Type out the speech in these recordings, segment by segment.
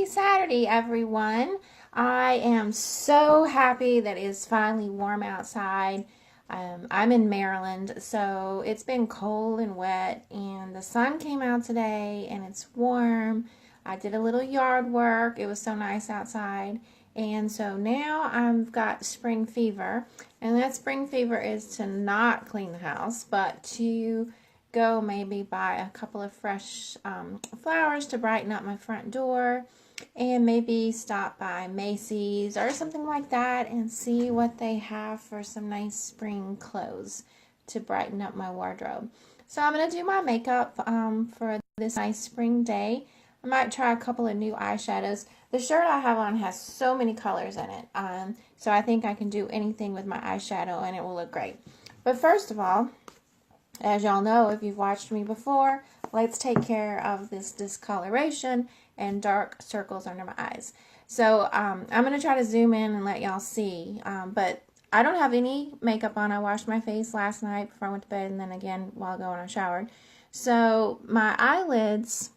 Saturday, everyone. I am so happy that it is finally warm outside. I'm in Maryland, so it's been cold and wet, and the sun came out today, and it's warm. I did a little yard work. It was so nice outside, and so now I've got spring fever, and that spring fever is to not clean the house, but to go maybe buy a couple of fresh flowers to brighten up my front door, and maybe stop by Macy's or something like that and see what they have for some nice spring clothes to brighten up my wardrobe. So I'm going to do my makeup for this nice spring day. I might try a couple of new eyeshadows. The shirt I have on has so many colors in it, so I think I can do anything with my eyeshadow and it will look great. But first of all, as y'all know, if you've watched me before, let's take care of this discoloration and dark circles under my eyes. So I'm going to try to zoom in and let y'all see, but I don't have any makeup on. I washed my face last night before I went to bed, and then again while going I showered. So my eyelids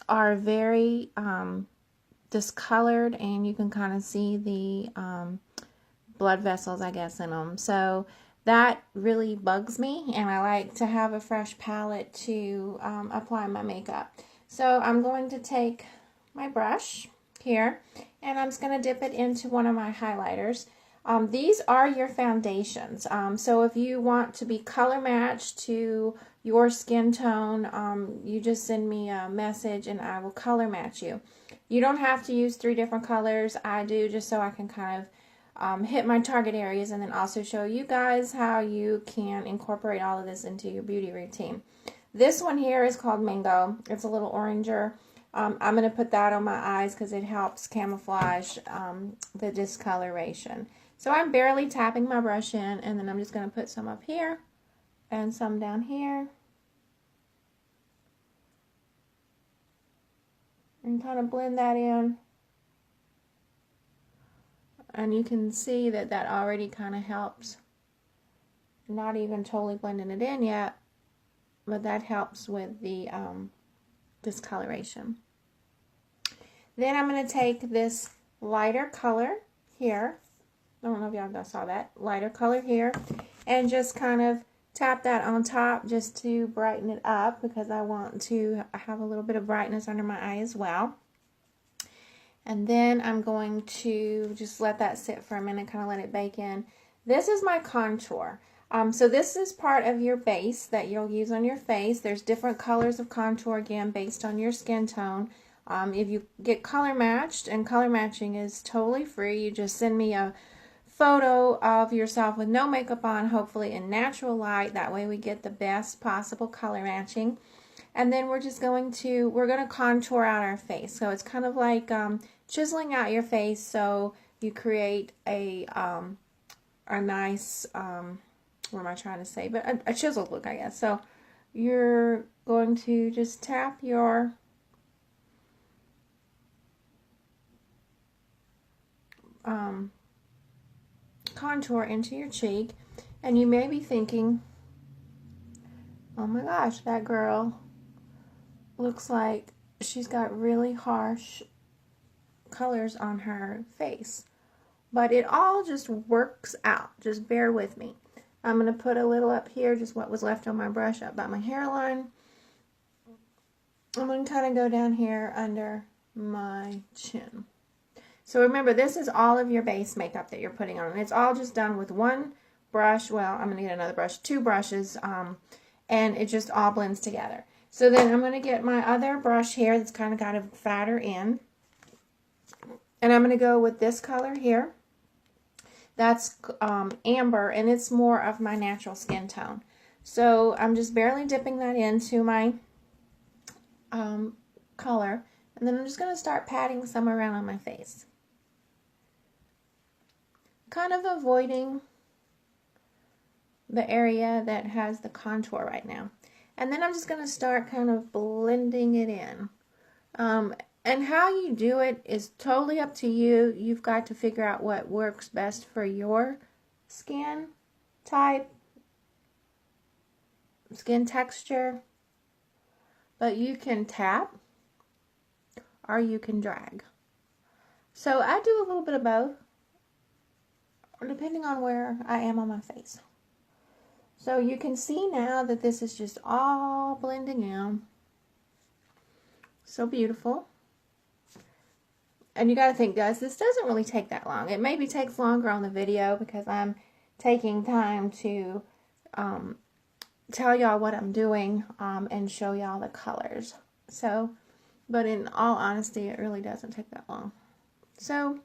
are very discolored, and you can kind of see the blood vessels, I guess, in them. So that really bugs me, and I like to have a fresh palette to apply my makeup. So I'm going to take my brush here, and I'm just going to dip it into one of my highlighters. These are your foundations. So if you want to be color matched to your skin tone, you just send me a message and I will color match you. You don't have to use 3 different colors. I do just so I can kind of hit my target areas, and then also show you guys how you can incorporate all of this into your beauty routine. This one here is called Mango. It's a little oranger. I'm going to put that on my eyes because it helps camouflage the discoloration. So I'm barely tapping my brush in, and then I'm just going to put some up here and some down here. And kind of blend that in. And you can see that that already kind of helps. Not even totally blending it in yet, but that helps with the discoloration. Then I'm going to take this lighter color here. I don't know if y'all saw that. Lighter color here. And just kind of tap that on top just to brighten it up, because I want to have a little bit of brightness under my eye as well. And then I'm going to just let that sit for a minute, kind of let it bake in. This is my contour. So this is part of your base that you'll use on your face. There's different colors of contour, again, based on your skin tone. If you get color matched, and color matching is totally free, you just send me a photo of yourself with no makeup on, hopefully in natural light. That way we get the best possible color matching. And then we're going to contour out our face. So it's kind of like chiseling out your face, so you create a nice, what am I trying to say, but a chiseled look, I guess. So you're going to just tap your contour into your cheek, and you may be thinking, oh my gosh, that girl looks like she's got really harsh colors on her face. But it all just works out. Just bear with me. I'm going to put a little up here, just what was left on my brush up by my hairline. I'm going to kind of go down here under my chin. So remember, this is all of your base makeup that you're putting on. And it's all just done with one brush. Well, I'm going to get another brush, 2 brushes, and it just all blends together. So then I'm going to get my other brush here that's kind of got a fatter end. And I'm going to go with this color here. That's amber, and it's more of my natural skin tone. So I'm just barely dipping that into my color. And then I'm just going to start patting some around on my face. Kind of avoiding the area that has the contour right now. And then I'm just going to start kind of blending it in. And how you do it is totally up to you. You've got to figure out what works best for your skin type, skin texture. But you can tap or you can drag. So I do a little bit of both, depending on where I am on my face. So you can see now that this is just all blending in. So beautiful. And you got to think, guys, this doesn't really take that long. It maybe takes longer on the video because I'm taking time to tell y'all what I'm doing and show y'all the colors. So, but in all honesty, it really doesn't take that long. So,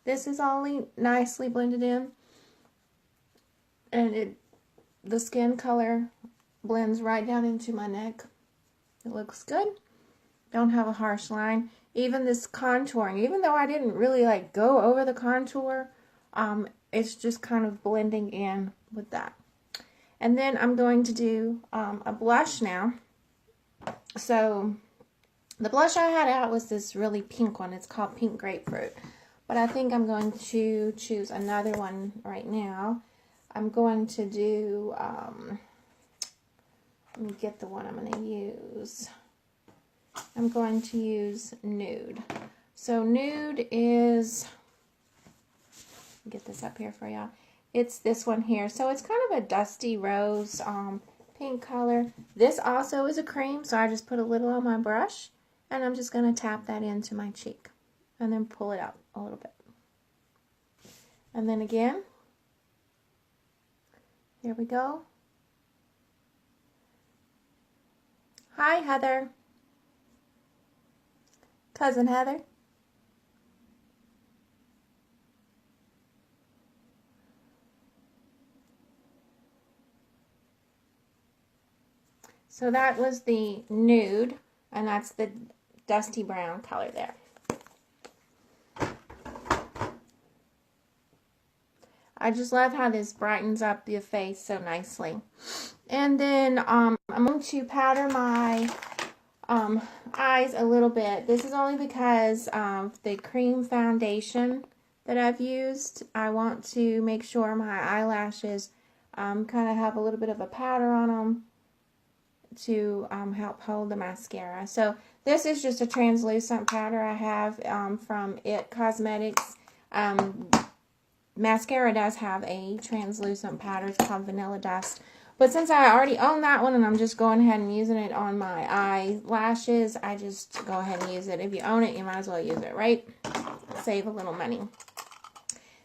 this is all nicely blended in. And the skin color blends right down into my neck. It looks good. Don't have a harsh line. Even this contouring, even though I didn't really like go over the contour, it's just kind of blending in with that. And then I'm going to do a blush now. So the blush I had out was this really pink one. It's called Pink Grapefruit. But I think I'm going to choose another one right now. I'm going to do, let me get the one I'm going to use. I'm going to use Nude. So Nude is, get this up here for y'all. It's this one here. So it's kind of a dusty rose pink color. This also is a cream, so I just put a little on my brush, and I'm just going to tap that into my cheek and then pull it out a little bit. And then again, here we go. Hi, Heather. Cousin Heather. So that was the Nude, and that's the dusty brown color there. I just love how this brightens up your face so nicely. And then I'm going to powder my eyes a little bit. This is only because the cream foundation that I've used, I want to make sure my eyelashes kind of have a little bit of a powder on them to help hold the mascara. So this is just a translucent powder I have from IT Cosmetics. Mascara does have a translucent powder. It's called Vanilla Dust. But since I already own that one and I'm just going ahead and using it on my eyelashes, I just go ahead and use it. If you own it, you might as well use it, right? Save a little money.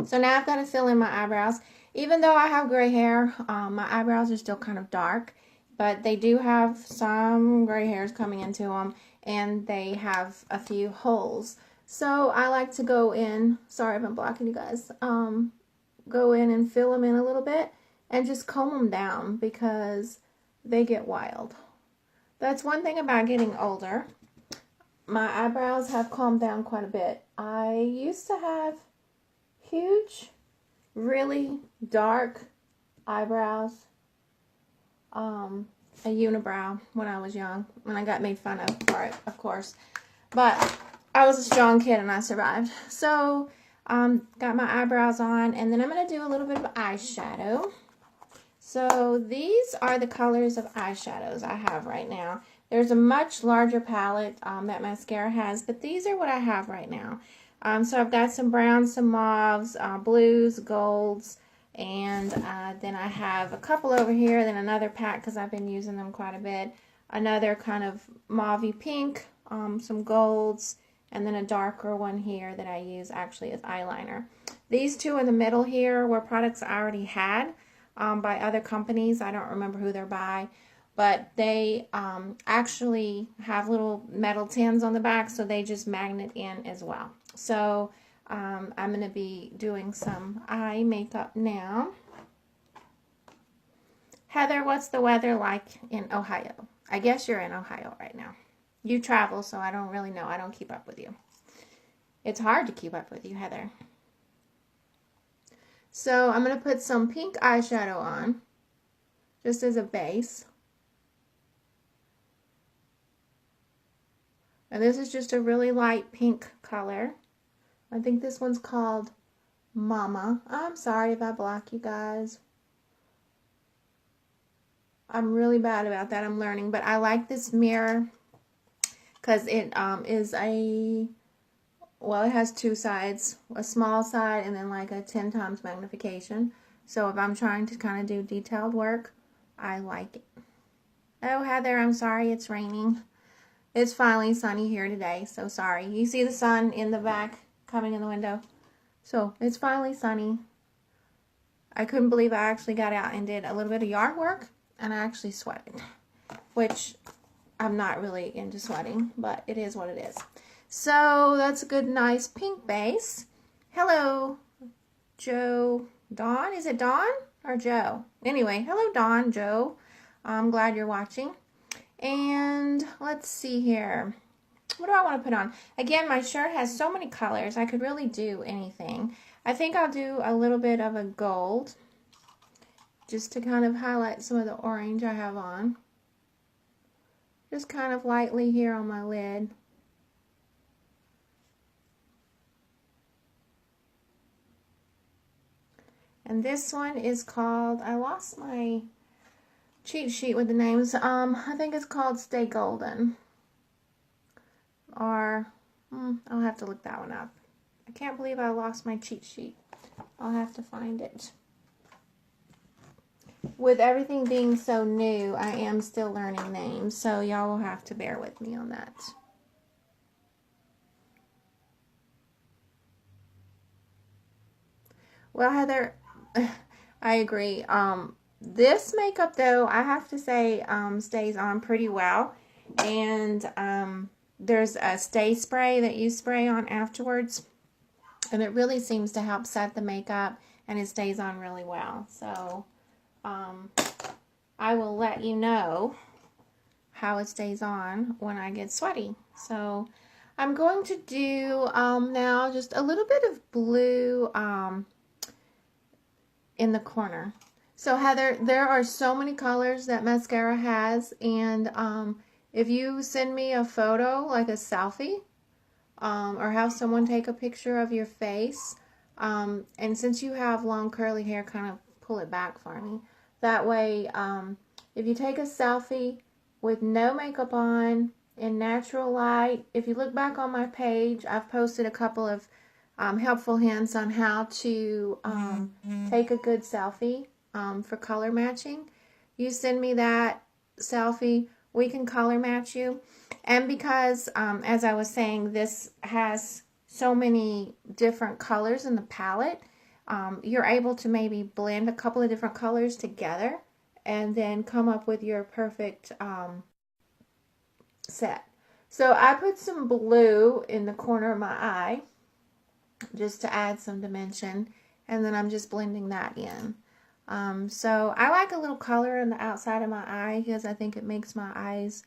So now I've got to fill in my eyebrows. Even though I have gray hair, my eyebrows are still kind of dark. But they do have some gray hairs coming into them, and they have a few holes. So I like to go in, sorry if I'm blocking you guys, go in and fill them in a little bit and just comb them down because they get wild. That's one thing about getting older. My eyebrows have calmed down quite a bit. I used to have huge, really dark eyebrows. A unibrow when I was young, when I got made fun of for it, of course. But I was a strong kid and I survived. So, got my eyebrows on, and then I'm going to do a little bit of eyeshadow. So, these are the colors of eyeshadows I have right now. There's a much larger palette that mascara has, but these are what I have right now. So, I've got some browns, some mauves, blues, golds, and then I have a couple over here, then another pack because I've been using them quite a bit. Another kind of mauvey pink, some golds, and then a darker one here that I use actually as eyeliner. These two in the middle here were products I already had by other companies. I don't remember who they're by, but they actually have little metal tins on the back, so they just magnet in as well. So I'm going to be doing some eye makeup now. Heather, what's the weather like in Ohio? I guess you're in Ohio right now. You travel, so I don't really know. I don't keep up with you. It's hard to keep up with you, Heather. So I'm going to put some pink eyeshadow on, just as a base. And this is just a really light pink color. I think this one's called Mama. I'm sorry if I block you guys. I'm really bad about that. I'm learning. But I like this mirror because it is a well, it has two sides, a small side and then like a 10 times magnification. So if I'm trying to kind of do detailed work, I like it. Oh, Heather, I'm sorry it's raining. It's finally sunny here today, so sorry. You see the sun in the back coming in the window? So it's finally sunny. I couldn't believe I actually got out and did a little bit of yard work, and I actually sweated, which I'm not really into sweating, but it is what it is. So that's a good, nice pink base. Hello, Joe. Dawn? Is it Dawn or Joe? Anyway, hello, Dawn, Joe. I'm glad you're watching. And let's see here. What do I want to put on? Again, my shirt has so many colors. I could really do anything. I think I'll do a little bit of a gold, just to kind of highlight some of the orange I have on. Just kind of lightly here on my lid. And this one is called, I lost my cheat sheet with the names. I think it's called Stay Golden. Or, I'll have to look that one up. I can't believe I lost my cheat sheet. I'll have to find it. With everything being so new, I am still learning names, so y'all will have to bear with me on that. Well, Heather, I agree. This makeup, though, I have to say, stays on pretty well. And there's a stay spray that you spray on afterwards. And it really seems to help set the makeup, and it stays on really well. So, I will let you know how it stays on when I get sweaty. So, I'm going to do now just a little bit of blue in the corner. So Heather, there are so many colors that mascara has, and if you send me a photo, like a selfie, or have someone take a picture of your face, and since you have long curly hair, kind of pull it back for me. That way, if you take a selfie with no makeup on, in natural light, if you look back on my page, I've posted a couple of helpful hints on how to take a good selfie for color matching. You send me that selfie, we can color match you. And because, as I was saying, this has so many different colors in the palette, you're able to maybe blend a couple of different colors together and then come up with your perfect set. So I put some blue in the corner of my eye just to add some dimension, and then I'm just blending that in. So I like a little color on the outside of my eye because I think it makes my eyes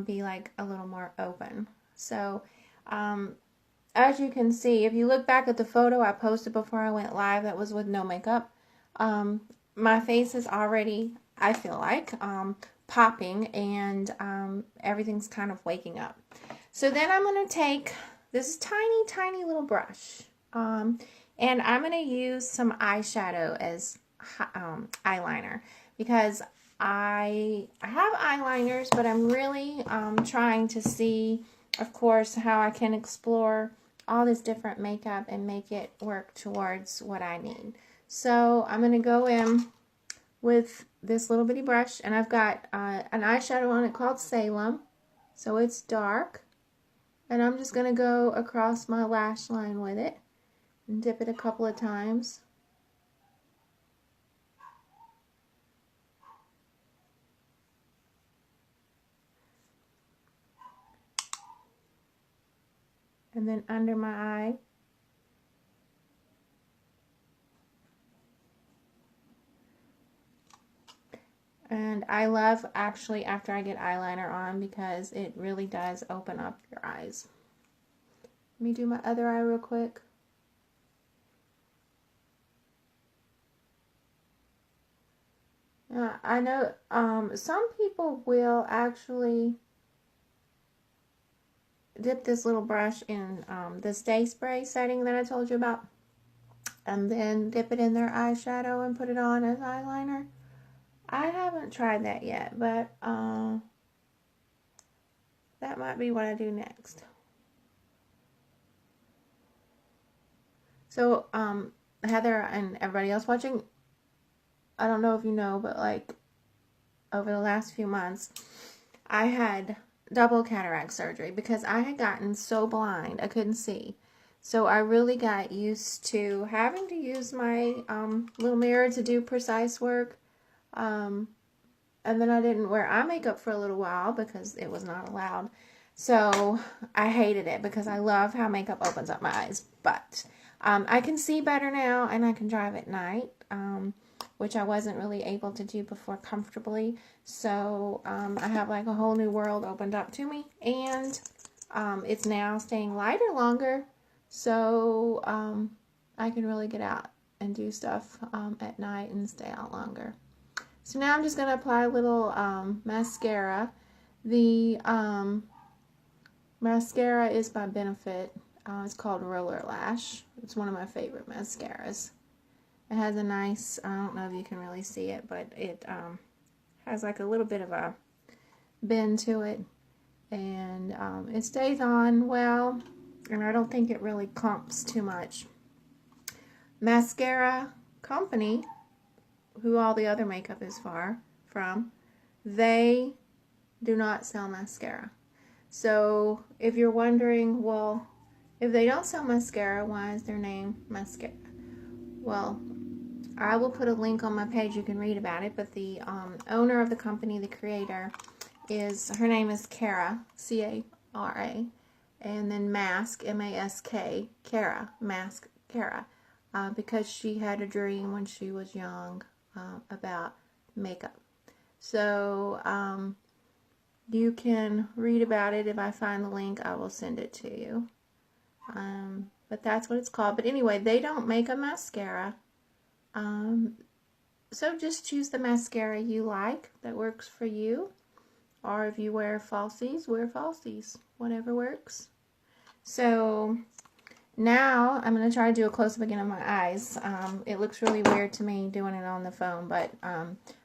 be like a little more open. So as you can see, if you look back at the photo I posted before I went live, that was with no makeup, my face is already, I feel like, popping, and everything's kind of waking up. So then I'm going to take this tiny little brush, and I'm going to use some eyeshadow as eyeliner, because I have eyeliners, but I'm really trying to see, of course, how I can explore all this different makeup and make it work towards what I need. So I'm going to go in with this little bitty brush, and I've got an eyeshadow on it called Salem, so it's dark, and I'm just going to go across my lash line with it and dip it a couple of times. And then under my eye. And I love actually after I get eyeliner on, because it really does open up your eyes. Let me do my other eye real quick. I know some people will actually dip this little brush in the Stay Spray setting that I told you about, and then dip it in their eyeshadow and put it on as eyeliner. I haven't tried that yet, but that might be what I do next. So, Heather and everybody else watching, I don't know if you know, but like over the last few months, I had double cataract surgery because I had gotten so blind I couldn't see. So I really got used to having to use my little mirror to do precise work. Um, and then I didn't wear eye makeup for a little while because it was not allowed. So I hated it because I love how makeup opens up my eyes. But I can see better now and I can drive at night, which I wasn't really able to do before comfortably. So I have like a whole new world opened up to me. And it's now staying lighter longer. So I can really get out and do stuff at night and stay out longer. So now I'm just going to apply a little mascara. The mascara is by Benefit. It's called Roller Lash. It's one of my favorite mascaras. It has a nice, I don't know if you can really see it, but it has like a little bit of a bend to it. And it stays on well, and I don't think it really clumps too much. Mascara Company, who all the other makeup is from, they do not sell mascara. So if you're wondering, well, if they don't sell mascara, why is their name mascara? Well, I will put a link on my page. You can read about it. But the owner of the company, the creator, her name is Cara, C-A-R-A, and then Mask, M-A-S-K, Cara, Mask Cara, because she had a dream when she was young about makeup. So you can read about it. If I find the link, I will send it to you. But that's what it's called. But anyway, they don't make a mascara. So just choose the mascara you like that works for you. Or if you wear falsies, wear falsies. Whatever works. So now I'm going to try to do a close-up again of my eyes. It looks really weird to me doing it on the phone, but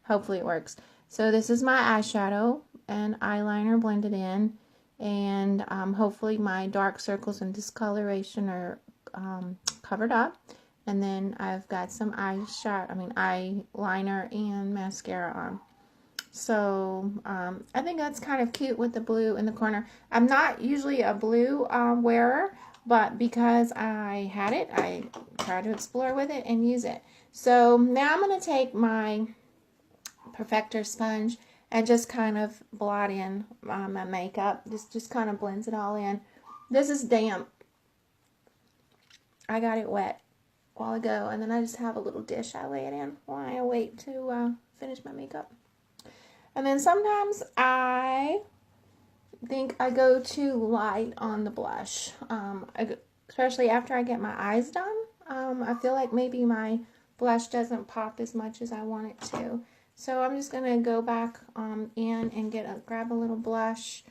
hopefully it works. So this is my eyeshadow and eyeliner blended in. And hopefully my dark circles and discoloration are covered up. And then I've got some eyeliner and mascara on. So I think that's kind of cute with the blue in the corner. I'm not usually a blue wearer, but because I had it, I tried to explore with it and use it. So now I'm going to take my Perfector sponge and just kind of blot in my makeup. This just kind of blends it all in. This is damp. I got it wet a while ago, and then I just have a little dish I lay it in while I wait to finish my makeup. And then sometimes I think I go too light on the blush, especially after I get my eyes done. I feel like maybe my blush doesn't pop as much as I want it to. So I'm just going to go back in and grab a little blush.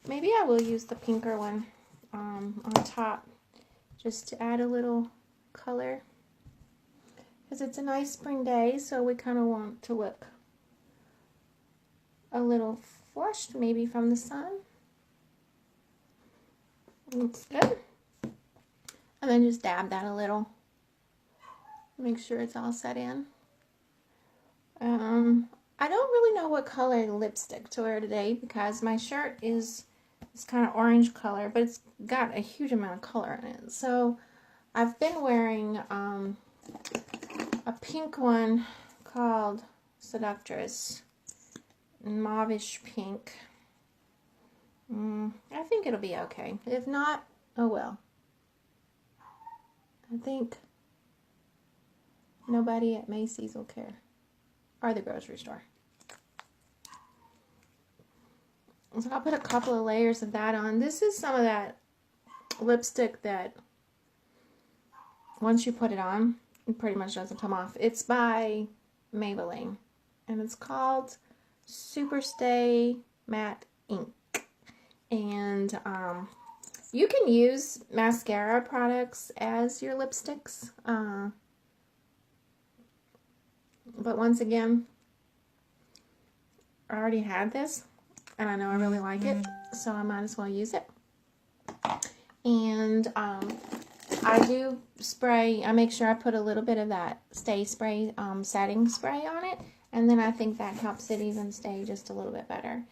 Maybe I will use the pinker one on top just to add a little color. Because it's a nice spring day, so we kind of want to look a little flushed, maybe from the sun. Looks good. And then just dab that a little. Make sure it's all set in. I don't really know what color lipstick to wear today because my shirt is this kind of orange color, but it's got a huge amount of color in it. So I've been wearing a pink one called Seductress. Mauvish pink. I think it'll be okay. If not, oh well. I think nobody at Macy's will care. Or the grocery store. So I'll put a couple of layers of that on. This is some of that lipstick that once you put it on, it pretty much doesn't come off. It's by Maybelline. And it's called Superstay Matte Ink. And you can use mascara products as your lipsticks. But once again, I already had this. And I know I really like it. So I might as well use it. And I do spray, I make sure I put a little bit of that Stay Spray setting spray on it, and then I think that helps it even stay just a little bit better.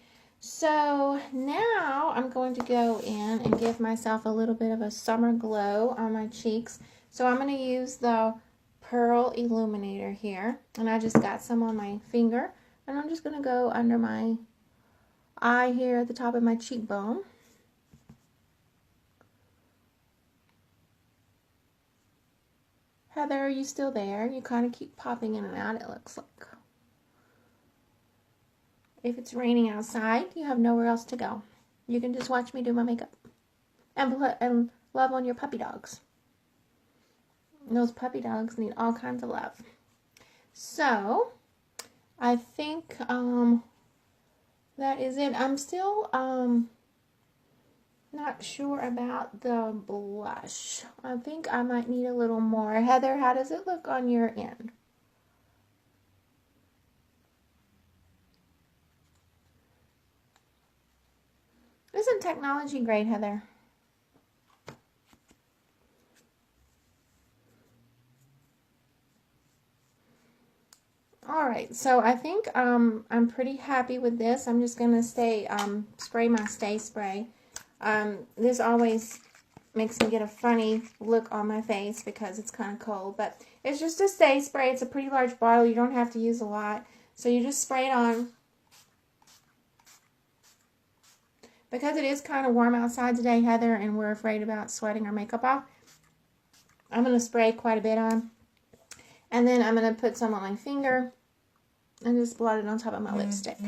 So now I'm going to go in and give myself a little bit of a summer glow on my cheeks. So I'm going to use the Pearl Illuminator here, and I just got some on my finger, and I'm just going to go under my eye here at the top of my cheekbone. Heather, are you still there? You kind of keep popping in and out, it looks like. If it's raining outside, you have nowhere else to go. You can just watch me do my makeup. And love on your puppy dogs. Those puppy dogs need all kinds of love. So, I think that is it. I'm still not sure about the blush. I think I might need a little more. Heather, how does it look on your end? Isn't technology great, Heather? Alright, so I think I'm pretty happy with this. I'm just going to spray my Stay Spray. This always makes me get a funny look on my face because it's kind of cold, but it's just a Stay Spray. It's a pretty large bottle. You don't have to use a lot. So you just spray it on. Because it is kind of warm outside today, Heather, and we're afraid about sweating our makeup off, I'm going to spray quite a bit on. And then I'm going to put some on my finger and just blot it on top of my lipstick.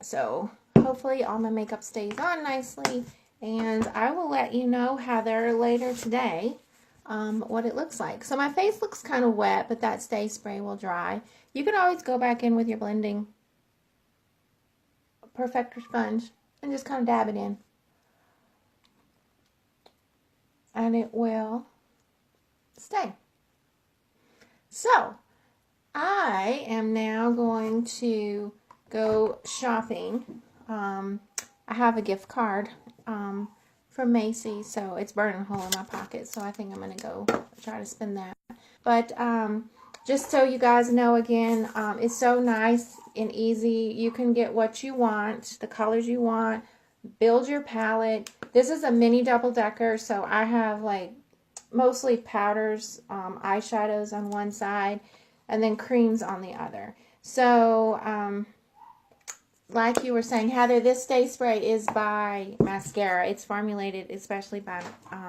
So hopefully all my makeup stays on nicely. And I will let you know, Heather, later today what it looks like. So my face looks kind of wet, but that Stay Spray will dry. You can always go back in with your blending perfector sponge and just kind of dab it in. And it will stay. So, I am now going to go shopping. I have a gift card from Macy's, so it's burning a hole in my pocket, so I think I'm going to go try to spend that. But just so you guys know, again, it's so nice and easy. You can get what you want, the colors you want, build your palette. This is a mini double-decker, so I have like mostly powders, eyeshadows on one side, and then creams on the other. So, like you were saying, Heather, this Stay Spray is by Mascara. It's formulated especially by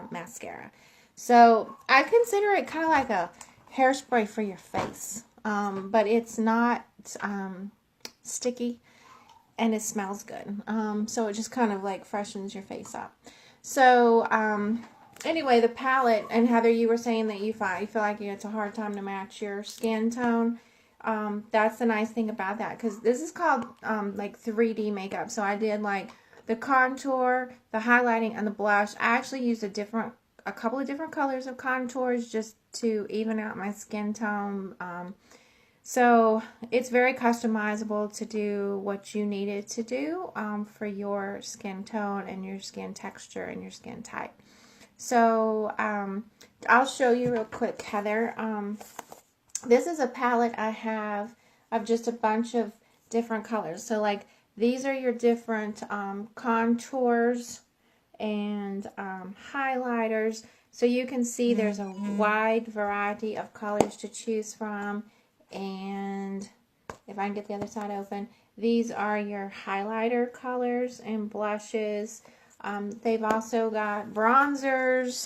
Mascara. So, I consider it kind of like a hairspray for your face. But it's not sticky, and it smells good. So, it just kind of like freshens your face up. So, anyway, the palette, and Heather, you were saying that you feel like it's a hard time to match your skin tone. That's the nice thing about that, because this is called like 3D makeup. So I did like the contour, the highlighting, and the blush. I actually used a couple of different colors of contours just to even out my skin tone. So it's very customizable to do what you need it to do for your skin tone and your skin texture and your skin type. So, I'll show you real quick, Heather. This is a palette I have of just a bunch of different colors. So, like, these are your different contours and highlighters. So, you can see there's a wide variety of colors to choose from. And if I can get the other side open, these are your highlighter colors and blushes. They've also got bronzers,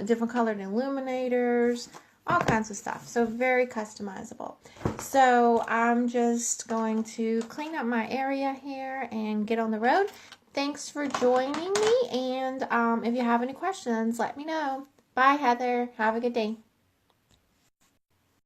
different colored illuminators, all kinds of stuff. So very customizable. So I'm just going to clean up my area here and get on the road. Thanks for joining me. And if you have any questions, let me know. Bye, Heather. Have a good day.